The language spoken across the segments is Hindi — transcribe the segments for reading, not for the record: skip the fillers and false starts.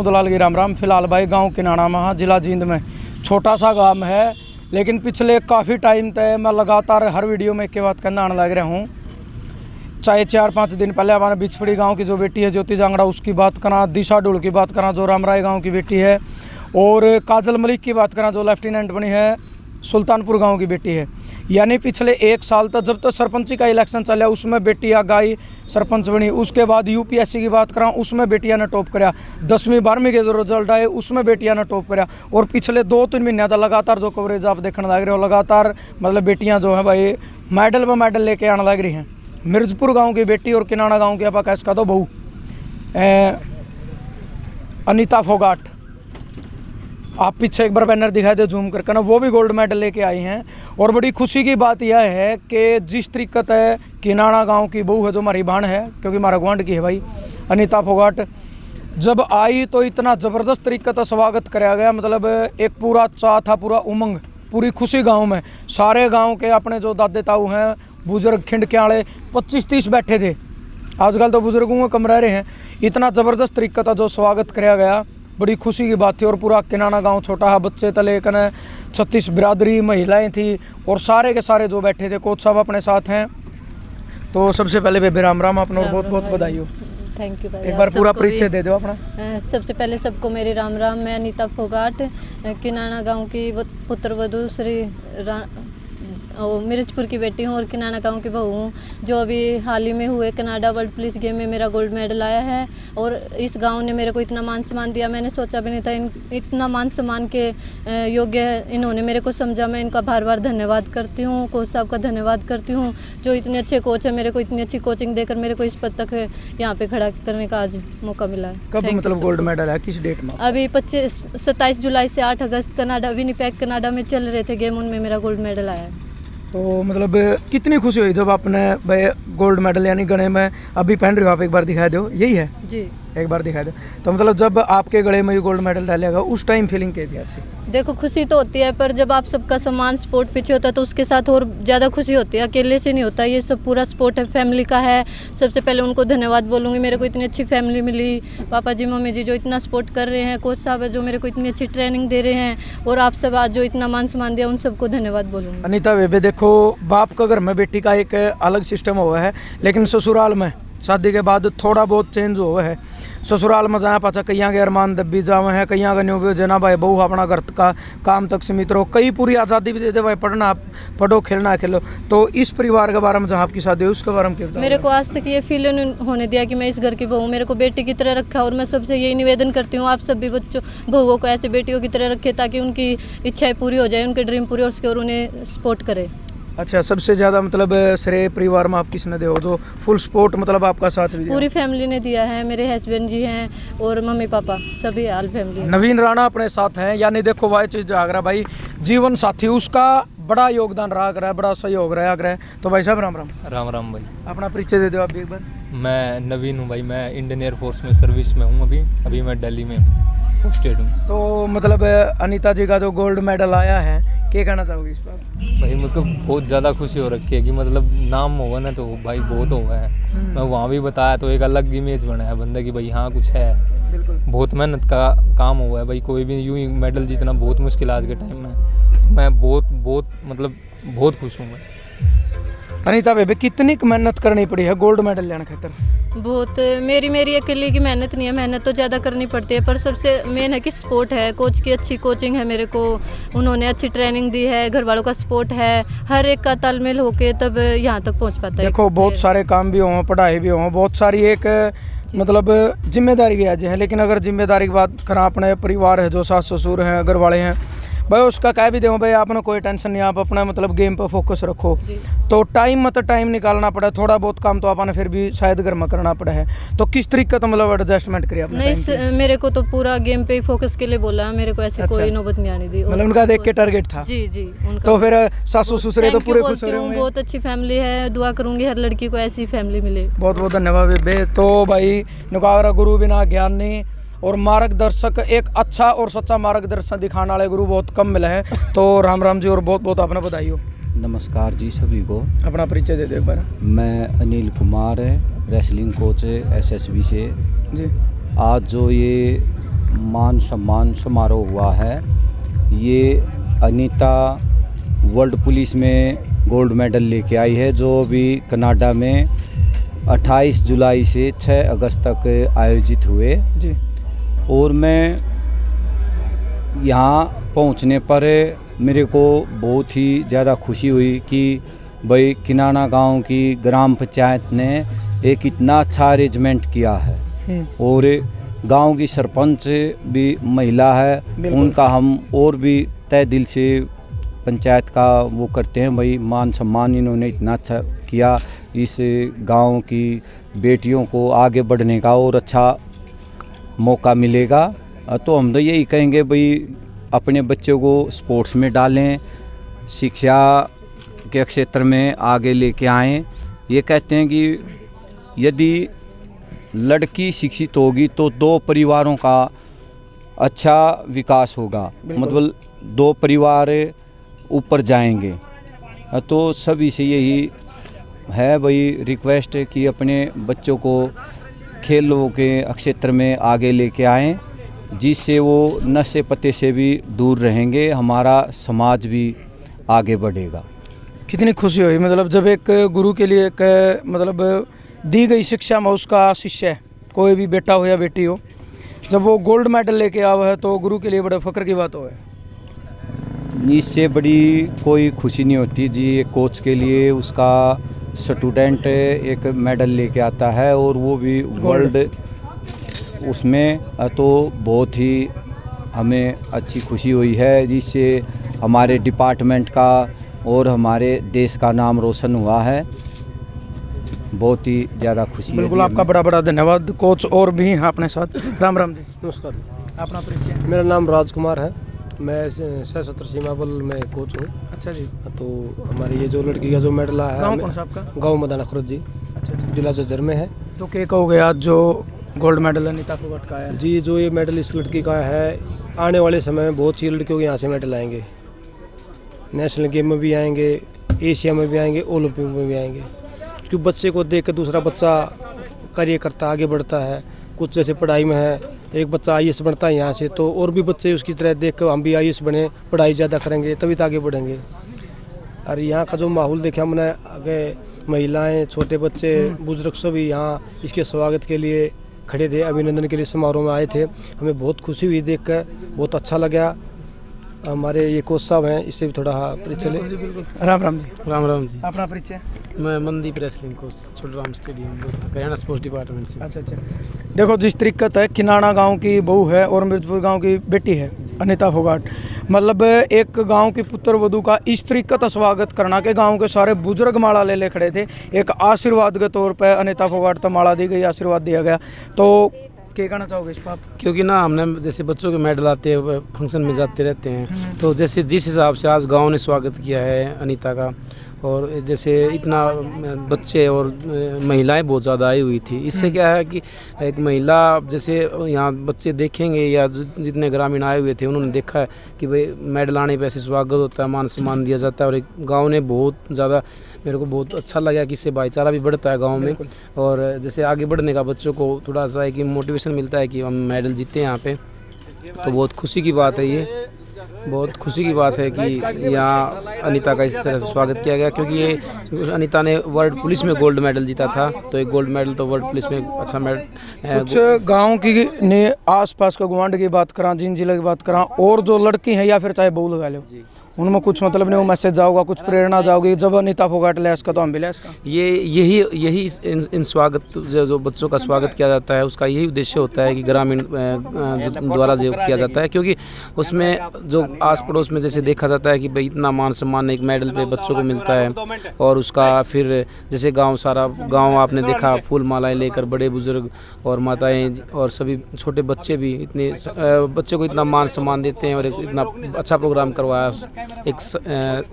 दलाल की राम राम। फिलहाल भाई गांव किनाना महा जिला जींद में छोटा सा गांव है, लेकिन पिछले काफ़ी टाइम तक मैं लगातार हर वीडियो में एक के बात करना आने लग रहा हूँ। चाहे 4-5 दिन पहले हमारे बिचपड़ी गांव की जो बेटी है ज्योति जांगड़ा, उसकी बात करा, दिशा डुल की बात करा जो रामराय गांव की बेटी है, और काजल मलिक की बात करा जो लेफ्टिनेंट बनी है सुल्तानपुर गांव की बेटी है। यानी पिछले 1 साल तक जब तक सरपंची का इलेक्शन चला उसमें बेटियां गाई सरपंच बनी। उसके बाद यूपीएससी की बात करा उसमें बेटियां ने टॉप कराया, 10वीं 12वीं के जो रिजल्ट आए उसमें बेटियां ने टॉप कराया। और पिछले 2-3 महीने तक लगातार जो कवरेज आप देखने लग रहे हो, लगातार मतलब बेटियाँ जो है भाई मेडल व मेडल लेके आने लग रही हैं। मिर्जपुर गाँव की बेटी और किनाना गाँव की आप कैस का दो बहू अनीता फोगाट, आप पीछे एक बार बैनर दिखाई दे जूम करके ना, वो भी गोल्ड मेडल लेके आई हैं। और बड़ी खुशी की बात यह है कि जिस तरीके है किनाना गांव की बहू है जो हमारी बहन है, क्योंकि हमारा ग्वांड की है भाई अनीता फोगाट, जब आई तो इतना ज़बरदस्त तरीके से स्वागत कराया गया। मतलब एक पूरा चाह था, पूरा उमंग, पूरी खुशी गाँव में। सारे गाँव के अपने जो दादे ताऊ हैं बुजुर्ग खिंडके वाले 25-30 बैठे थे। आजकल तो बुजुर्गों में कम रह रहे हैं। इतना ज़बरदस्त तरीका था जो स्वागत कराया गया, बड़ी खुशी की बात थी। और पूरा किनाना गांव छोटा है, बच्चे तले कन 36 बिरादरी महिलाएं थी और सारे के सारे जो बैठे थे कोच साहब अपने साथ हैं। तो सबसे पहले बेबे राम राम, आपने बहुत बहुत बधाई हो। थैंक यू भाई। एक बार पूरा परिचय दे दो अपना। सबसे पहले सबको मेरी राम राम। मैं अनीता फोगाट किनाना गांव की पुत्र वधू श्री मिर्जपुर की बेटी हूँ और किनाना गांव की बहू हूँ, जो अभी हाल ही में हुए कनाडा वर्ल्ड पुलिस गेम में मेरा गोल्ड मेडल आया है। और इस गांव ने मेरे को इतना मान सम्मान दिया, मैंने सोचा भी नहीं था इतना मान सम्मान के योग्य इन्होंने मेरे को समझा। मैं इनका बार बार धन्यवाद करती हूँ, कोच साहब का धन्यवाद करती हूँ जो इतने अच्छे कोच है, मेरे को इतनी अच्छी कोचिंग देकर मेरे को इस पद तक यहाँ पे खड़ा करने का आज मौका मिला है। कब मतलब गोल्ड मेडल है, किस डेट में? अभी 27 जुलाई से 8 अगस्त कनाडा विनिपेग कनाडा में चल रहे थे गेम, उनमें मेरा गोल्ड मेडल आया है। तो मतलब कितनी खुशी हुई जब आपने भाई गोल्ड मेडल यानी गले में अभी पहन रहे हो आप, एक बार दिखाई दो, यही है जी, एक बार दिखाई दो। तो मतलब जब आपके गले में गोल्ड मेडल डालेगा उस टाइम फीलिंग क्या थी आपकी? देखो खुशी तो होती है, पर जब आप सबका सम्मान स्पोर्ट पीछे होता है तो उसके साथ और ज़्यादा खुशी होती है। अकेले से नहीं होता, ये सब पूरा स्पोर्ट है, फैमिली का है। सबसे पहले उनको धन्यवाद बोलूँगी, मेरे को इतनी अच्छी फैमिली मिली, पापा जी मम्मी जी जो इतना सपोर्ट कर रहे हैं, कोच साहब है जो मेरे को इतनी अच्छी ट्रेनिंग दे रहे हैं, और आप सब आज जो इतना मान सम्मान दिया उन सबको धन्यवाद बोलूँगी। अनीता बेबे देखो, बाप का घर में बेटी का एक अलग सिस्टम हुआ है, लेकिन ससुराल में शादी के बाद थोड़ा बहुत चेंज हुआ है। ससुराल में जहाँ पाचा कईया के अरमान दबी जावे हैं, कईया का न्यू जना भाई बहू अपना घर का काम तक सीमित रहो, कई पूरी आज़ादी भी देते भाई पढ़ना पढ़ो खेलना खेलो। तो इस परिवार के बारे में जहाँ आपकी शादी हुई उसके बारे में क्या? मेरे को आज तक ये फील होने दिया कि मैं इस घर की बहू, मेरे को बेटी की तरह रखा। और मैं सबसे यही निवेदन करती हूँ आप सभी बच्चों बहुओं को ऐसे बेटियों की तरह रखें ताकि उनकी इच्छाएं पूरी हो जाए, उनके ड्रीम पूरी हो सके और उन्हें सपोर्ट करें। अच्छा, सबसे ज़्यादा मतलब श्रेय परिवार में आप किसने दे हो जो फुल सपोर्ट मतलब आपका साथ भी दिया? पूरी फैमिली ने दिया है, मेरे हस्बैंड जी हैं और मम्मी पापा सभी ऑल फैमिली। नवीन राणा अपने साथ हैं, यानी देखो भाई चीज़ जागरा भाई जीवन साथी उसका बड़ा योगदान रहा है, बड़ा सहयोग रहा है। तो भाई साहब राम राम। राम राम भाई। अपना परिचय दे दो आप भी एक बार। मैं नवीन हूँ भाई, मैं इंडियन एयरफोर्स में सर्विस में हूँ। अभी मैं दिल्ली में पोस्टेड हूँ। तो मतलब अनीता जी का जो गोल्ड मेडल आया है, क्या कहना चाहोगे इस पर? भाई मेरे को बहुत ज़्यादा खुशी हो रखी है कि मतलब नाम होगा ना तो भाई बहुत होगा है। मैं वहाँ भी बताया तो एक अलग इमेज बना है बंदे की, भाई हाँ कुछ है। बिल्कुल बहुत मेहनत का काम हुआ है भाई, कोई भी यूँ ही मेडल जीतना बहुत मुश्किल आज के टाइम में। मैं बहुत खुश हूँ। अनीता बेबे कितनी मेहनत करनी पड़ी है गोल्ड मेडल लेने खातिर? बहुत मेरी अकेले की मेहनत नहीं है, मेहनत तो ज़्यादा करनी पड़ती है, पर सबसे मेन है कि सपोर्ट है। कोच की अच्छी कोचिंग है मेरे को, उन्होंने अच्छी ट्रेनिंग दी है, घर वालों का सपोर्ट है, हर एक का तालमेल होके तब यहाँ तक पहुँच पाता है। देखो बहुत सारे काम भी हों, पढ़ाई भी हों, बहुत सारी एक मतलब जिम्मेदारी भी आज है, लेकिन अगर जिम्मेदारी की बात करें अपने परिवार है जो सास ससुर हैं घर वाले हैं भाई, उसका कह भी दो भाई आपने कोई टेंशन नहीं, आप अपना मतलब गेम पर फोकस रखो। तो टाइम टाइम निकालना पड़ा, थोड़ा बहुत काम तो आपने फिर भी शायद घर में करना पड़ा है। तो किस तरीके तो मतलब एडजस्टमेंट करिए आपने? नहीं मेरे को तो पूरा गेम पे ही फोकस के लिए बोला, मेरे को ऐसी कोई नौबत नहीं आनी दी। मतलब उनका देख के टारगेट था? जी जी। तो फिर सासू ससुरे तो पूरे खुश हो रहे होंगे? बहुत अच्छी फैमिली है, दुआ करूंगी हर लड़की को ऐसी फैमिली मिले। बहुत बहुत धन्यवाद बेबे। तो भाई नुकारा गुरु बिना ज्ञान नहीं, और मार्गदर्शक एक अच्छा और सच्चा मार्गदर्शन दिखाने वाले गुरु बहुत कम मिले हैं। तो राम राम जी और बहुत बहुत आपने बधाई हो। नमस्कार जी सभी को। अपना परिचय दे दो एक बार। मैं अनिल कुमार है, रेसलिंग कोच है SSB से जी। आज जो ये मान सम्मान समारोह हुआ है। ये अनीता वर्ल्ड पुलिस में गोल्ड मेडल लेके आई है, जो अभी कनाडा में 28 जुलाई से 6 अगस्त तक आयोजित हुए जी। और मैं यहाँ पहुँचने पर मेरे को बहुत ही ज़्यादा खुशी हुई कि भाई किनाना गांव की ग्राम पंचायत ने एक इतना अच्छा अरेंजमेंट किया है और गांव की सरपंच भी महिला है, उनका हम और भी तय दिल से पंचायत का वो करते हैं। भाई मान सम्मान इन्होंने इतना अच्छा किया, इस गांव की बेटियों को आगे बढ़ने का और अच्छा मौका मिलेगा। तो हम तो यही कहेंगे भाई अपने बच्चों को स्पोर्ट्स में डालें, शिक्षा के क्षेत्र में आगे लेके आएं। ये कहते हैं कि यदि लड़की शिक्षित होगी तो 2 परिवारों का अच्छा विकास होगा, मतलब 2 परिवार ऊपर जाएंगे। तो सभी से यही है भाई रिक्वेस्ट कि अपने बच्चों को खेलों के क्षेत्र में आगे लेके आएं, जिससे वो नशे पत्ते से भी दूर रहेंगे, हमारा समाज भी आगे बढ़ेगा। कितनी खुशी हुई, मतलब जब एक गुरु के लिए एक मतलब दी गई शिक्षा में उसका शिष्य कोई भी बेटा हो या बेटी हो, जब वो गोल्ड मेडल लेके आवा है तो गुरु के लिए बड़ा फख्र की बात हो है। इससे बड़ी कोई खुशी नहीं होती जी। एक कोच के लिए उसका स्टूडेंट एक मेडल लेके आता है और वो भी वर्ल्ड उसमें, तो बहुत ही हमें अच्छी खुशी हुई है, जिससे हमारे डिपार्टमेंट का और हमारे देश का नाम रोशन हुआ है। बहुत ही ज़्यादा खुशी है। बिल्कुल, आपका बड़ा बड़ा धन्यवाद। कोच और भी हैं अपने साथ। राम राम जी। नमस्कार, अपना परिचय। मेरा नाम राजकुमार है, मैं सशस्त्र सीमा बल में कोच हूँ। अच्छा जी। तो हमारी ये जो लड़की का जो मेडल आया गाँव है, कौन सा आपका? गाँव मदाना खुर्द जी। अच्छा, जिला झज्जर में है। तो क्या कहोगे आज जो गोल्ड मेडल अनीता फोगाट का आया है? जी, जो ये मेडल इस लड़की का है, आने वाले समय में बहुत सी लड़कियों के यहाँ से मेडल आएंगे, नेशनल गेम में भी आएंगे, एशिया में भी आएंगे, ओलंपिक में भी आएंगे। क्योंकि बच्चे को देख कर दूसरा बच्चा कार्य करता आगे बढ़ता है। कुछ जैसे पढ़ाई में है, एक बच्चा IAS बनता है यहाँ से, तो और भी बच्चे उसकी तरह देख कर हम भी IAS बने, पढ़ाई ज़्यादा करेंगे तभी तो आगे बढ़ेंगे। और यहाँ का जो माहौल देखा हमने, आगे महिलाएं, छोटे बच्चे, बुजुर्ग सभी यहाँ इसके स्वागत के लिए खड़े थे, अभिनंदन के लिए समारोह में आए थे। हमें बहुत खुशी हुई देख कर, बहुत अच्छा लगा। हमारे ये कोच साहब हैं, इससे भी थोड़ा परिचय ले। राम राम जी। राम राम जी। अपना परिचय। मैं Mandeep wrestling coach Chhotram stadium Haryana sports department से। अच्छा। देखो, जिस तरीक़त है किनाना गांव की बहू है और मिर्जपुर गांव की बेटी है अनीता फोगाट, मतलब एक गांव की पुत्र वधू का इस तरीक़त स्वागत करना के गांव के सारे बुजुर्ग माला ले खड़े थे। एक आशीर्वाद के तौर पर अनीता फोगाट तो माला दी गई, आशीर्वाद दिया गया। तो क्या कहना चाहोगे इस पर आप? क्योंकि ना हमने जैसे बच्चों के मेडल आते हैं, फंक्शन में जाते रहते हैं, तो जैसे जिस हिसाब से आज गांव ने स्वागत किया है अनीता का, और जैसे इतना बच्चे और महिलाएं बहुत ज़्यादा आई हुई थी, इससे क्या है कि एक महिला जैसे यहाँ बच्चे देखेंगे या जितने ग्रामीण आए हुए थे उन्होंने देखा है कि भाई मेडल आने पे ऐसे स्वागत होता है, मान सम्मान दिया जाता है। और एक गांव ने बहुत ज़्यादा, मेरे को बहुत अच्छा लगा कि इससे भाईचारा भी बढ़ता है गांव में, और जैसे आगे बढ़ने का बच्चों को थोड़ा सा है कि मोटिवेशन मिलता है कि हम मेडल जीते यहाँ पे। तो बहुत खुशी की बात है, ये बहुत खुशी की बात है कि यहाँ अनीता का इस तरह से स्वागत किया गया, क्योंकि ये अनीता ने वर्ल्ड पुलिस में गोल्ड मेडल जीता था, तो एक गोल्ड मेडल तो वर्ल्ड पुलिस में अच्छा मेडल। कुछ गांव की ने आसपास का गुआंढ की बात करा, जिन जिले की बात करा, और जो लड़की है या फिर चाहे बहू लगा लो, उनमें कुछ मतलब नहीं, वो मैसेज जाओगा, कुछ प्रेरणा जाओगी जब अनीता फोगाट ले इसका तो हम भी ले इसका। यही इन स्वागत जो बच्चों का स्वागत किया जाता है, उसका यही उद्देश्य होता है कि ग्रामीण द्वारा जो किया जाता है, क्योंकि उसमें जो आस पड़ोस में जैसे देखा जाता है कि भाई इतना मान सम्मान एक मेडल पे बच्चों को मिलता है, और उसका फिर जैसे गाँव सारा गाँव आपने देखा फूल मालाएँ लेकर बड़े बुजुर्ग और माताएँ और सभी छोटे बच्चे भी इतने बच्चे को इतना मान सम्मान देते हैं और इतना अच्छा प्रोग्राम करवाया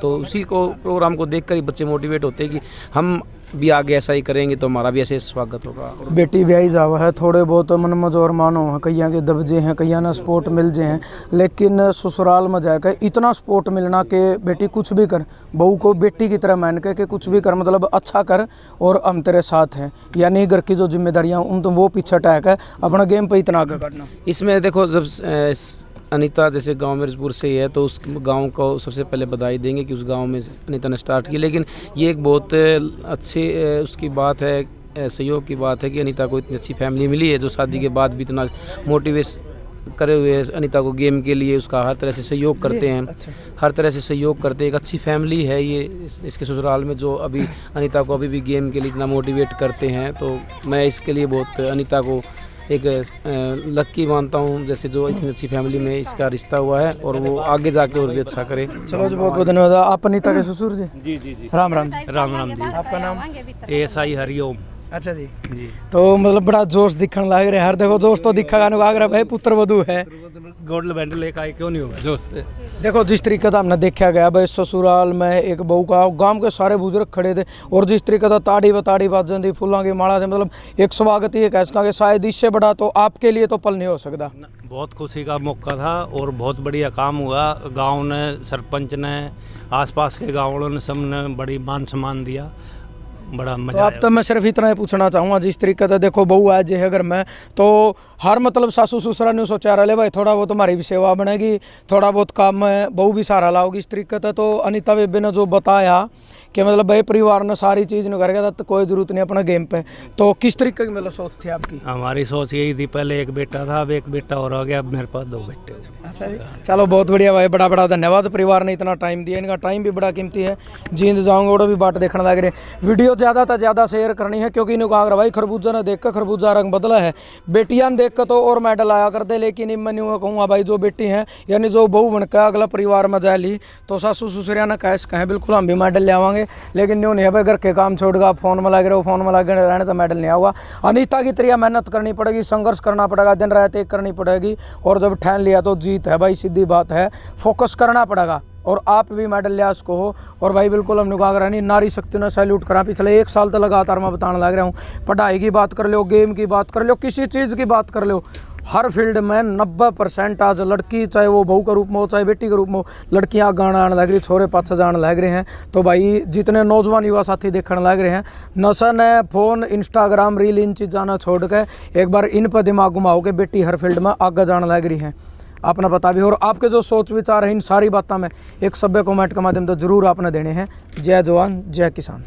तो उसी को प्रोग्राम को देखकर ही बच्चे मोटिवेट होते हैं कि हम भी आगे ऐसा ही करेंगे तो हमारा भी ऐसे स्वागत होगा। बेटी ब्याही जावा है, थोड़े बहुत मन मजोर मानो है, कईया के दबजे हैं, कईया ना सपोर्ट मिल जे हैं, लेकिन ससुराल में जाकर इतना सपोर्ट मिलना कि बेटी कुछ भी कर, बहू को बेटी की तरह मान के कुछ भी कर, मतलब अच्छा कर और हम तेरे साथ हैं, यानी घर की जो जिम्मेदारियाँ उन तो वो पीछे हटा के अपना गेम पे इतना आगे करना। इसमें देखो, जब अनीता जैसे गांव मिर्जपुर से ही है तो उस गांव को सबसे पहले बधाई देंगे कि उस गांव में अनीता ने स्टार्ट की, लेकिन ये एक बहुत अच्छी उसकी बात है, सहयोग की बात है कि अनीता को इतनी अच्छी फैमिली मिली है जो शादी के बाद भी इतना मोटिवेट करे हुए है अनीता को गेम के लिए, उसका हर तरह से सहयोग करते हैं। अच्छा। हर तरह से सहयोग करते हैं। एक अच्छी फैमिली है ये इसके ससुराल में, जो अभी अनीता को अभी भी गेम के लिए इतना मोटिवेट करते हैं। तो मैं इसके लिए बहुत अनीता को एक लक्की मानता हूँ, जैसे जो इतनी अच्छी फैमिली में इसका रिश्ता हुआ है और वो आगे जाके और भी अच्छा करे। चलो जी, बहुत बहुत धन्यवाद। आप अनीता के ससुर जी? जी जी जी, राम राम। राम राम जी। आपका नाम? ASI हरिओम। अच्छा जी। जी, तो मतलब बड़ा जोश दिखने लग रहा है, हर देखो जोश तो दिखा आगरा भाई पुत्र वधू है, गोल्ड मेडल लेकर आए, क्यों नहीं होगा जोश से। देखो जिस तरीके से हमने देखा गया भाई ससुराल में एक बहू का गांव के सारे बुजुर्ग खड़े थे और जिस तरीके से ताड़ी बाजन थी, फूलों की माला थे, मतलब एक स्वागत ही कह सका कि शायद इससे बड़ा तो आपके लिए तो पल नहीं हो सकता। बहुत खुशी का मौका था और बहुत बढ़िया काम हुआ। गांव ने, सरपंच ने, आसपास के गाँव वालों ने, सबने बड़ी मान सम्मान दिया, बड़ा तो मजा अब तो मैं सिर्फ इतना ही पूछना चाहूँगा, जिस तरीके से देखो बहू आज जे है अगर मैं तो हर मतलब सासू ससुरा ने सोचा रहे भाई थोड़ा बहुत तुम्हारी भी सेवा बनेगी, थोड़ा बहुत काम में बहू भी सहारा लाओगी इस तरीके से। तो अनीता बेबे ने जो बताया कि मतलब भाई परिवार ने सारी चीज़ नहीं करेगा तो कोई ज़रूरत नहीं अपना गेम पे, तो किस तरीके की मतलब सोच थी आपकी? हमारी सोच यही थी, पहले एक बेटा था, अब एक बेटा और हो गया, अब मेरे पास 2 बेटे। अच्छा जी, चलो बहुत बढ़िया भाई, बड़ा बड़ा धन्यवाद। परिवार ने इतना टाइम दिया, इनका टाइम भी बड़ा कीमती है। जींद जाऊँगा और भी बाट देखने लग रहे। वीडियो ज़्यादा से ज़्यादा शेयर करनी है क्योंकि इन्होंने कहा भाई खरबूजा ने देख कर खरबूजा रंग बदला है, बेटियां ने देख कर तो और मेडल आया करते, लेकिन मैं नहीं कहूँगा भाई जो बेटी हैं यानी जो बहू बनकर अगला परिवार में जा ली तो सासू ससुरिया ने कैसे कहें बिल्कुल हम भी मेडल ले आवाएंगे, लेकिन न्यू नहीं है भाई घर के काम छोड़गा फोन में लगे रहो, फोन में लगे रहने तो मेडल नहीं आऊगा। अनीता की तरह मेहनत करनी पड़ेगी, संघर्ष करना पड़ेगा, दिन रात एक करनी पड़ेगी और जब ठान लिया तो जीत है भाई, सीधी बात है। फोकस करना पड़ेगा और आप भी मेडल लिया उसको हो। और भाई बिल्कुल हमने कहा नहीं, नारी शक्ति ने सैल्यूट करा। पिछले 1 साल तो लगातार मैं बताने लग रहा हूँ, पढ़ाई की बात कर लो, गेम की बात कर लो, किसी चीज़ की बात कर लो, हर फील्ड में 90% आज लड़की, चाहे वो बहू के रूप में हो चाहे बेटी के रूप में हो, लड़कियां गाना आने लग रही, छोरे पाछे जाने लग रहे हैं। तो भाई जितने नौजवान युवा साथी देखने लग रहे हैं, नशन है, फोन, इंस्टाग्राम, रील, इन चीज़ ना छोड़ के एक बार इन पर दिमाग घुमाओ कि बेटी हर फील्ड में आगे जाने लग रही है। अपना पता भी और आपके जो सोच विचार है इन सारी बातों में एक सभ्य कमेंट के माध्यम से जरूर आपने देने हैं। जय जवान जय किसान।